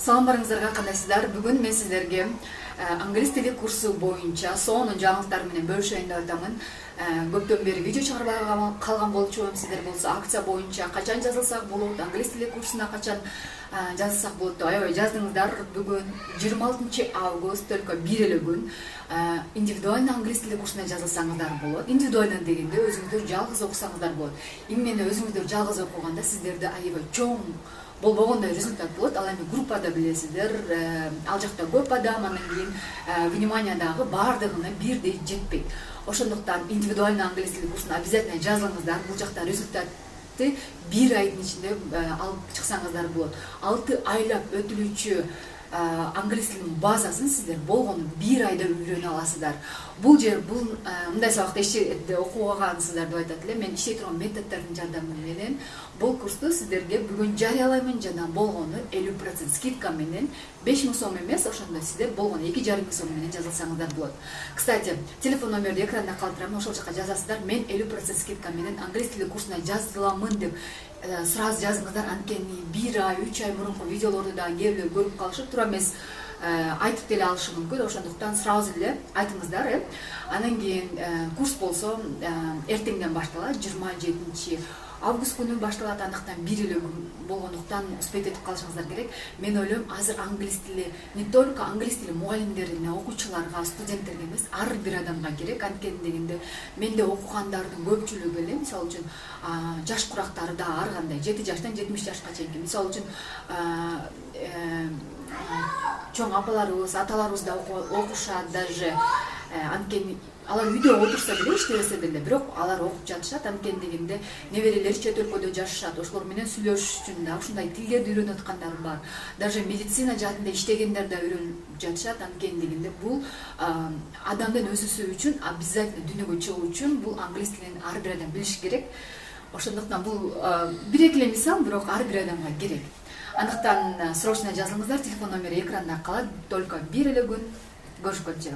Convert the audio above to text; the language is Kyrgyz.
Саламдарыңыздарга кандайсыздар? Бүгүн мен сиздерге англис тили курсу боюнча сонун жаңылыктар менен бөлүшөйүн деп атамын. Көптөн бери видео чыгарбай калган болчумун. Сиздер болсо акция боюнча качан жазылсак болот, англис тили курсуна качан жазылсак болот деп аябай жаздыңыздар. Бүгүн 26 август, только бир эле күн индивидуальный англис тили курсуна жазылсаңыздар болот. Индивидуальный дегенде өзүңүздөр жалгыз окусаңыздар болот. Именно өзүңүздөр жалгыз окуганда сиздерде аябай чоң болбогондой результат болот. Ал эми группада билесиздер, ал жакта көп адам, анан кийин вниманиядагы баардыгына бирдей жетпейт. Ошондуктан индивидуальный англис тили курсуна обязательно жазылыңыздар. Бул жакта результатты бир айдын ичинде алып чыксаңыздар болот. 6 айлап өтүлүүчү англис тилинин базасын сиздер болгону бир айда үйрөнө аласыздар. Бул мындай сабакта окугансыздар деп айтат эле. Мен иштей турган методдордун жардамы менен бул курсту сиздерге бүгүн жарыялаймын жана болгону 50% скидка менен 5000 сом эмес, ошондо сиздер болгону 2500 сом менен жазылсаңыздар болот. Кстати, телефон номерди экранда калтырам, ошол жака жазасыздар. Мен 50% скидка менен англис тили курсуна жазыламын деп сразу жазыңыздар. Анткени 1 ай, 3 ай мурунку видеолорду да кээ бирөө көрүп калышып тура эмес, айтып деле алышы мүмкүн. Ошондуктан сразу эле айтыңыздар. Анан кийин курс болсо эртеңден башталат, 27 август күнү башталат. Андыктан бир эле күн болгондуктан успеть этип калышыңыздар керек. Мен ойлойм, азыр англис тили не только англис тили мугалимдерине, окуучуларга, студенттерге эмес, ар бир адамга керек. Анткени дегенде менде окугандардын көпчүлүгү эле, мисалы үчүн, жаш курактары да ар кандай 7 жаштан 70 жашка чейинки, мисалы үчүн, чоң апаларыбыз, аталарыбыз да окушат даже. Анткени алар үйдө отурса деле, иштебесе деле, бирок алар окуп жатышат. Анткени дегенде неберелер чет өлкөдө жашашат, ошолор менен сүйлөшүш үчүн да ушундай тилдерди үйрөнүп аткандар бар. Даже медицина жаатында иштегендер да үйрөнүп жатышат. Анткени дегенде бул адамдын өсүүсү үчүн, обязательно дүйнөгө чыгуу үчүн бул англис тилин ар бир адам билиш керек. Ошондуктан бул бир эки эле мисал, бирок ар бир адамга керек. Андыктан срочно жазылыңыздар. Телефон номери экранда калат. Только бир эле күн. Көрүшкөнчө.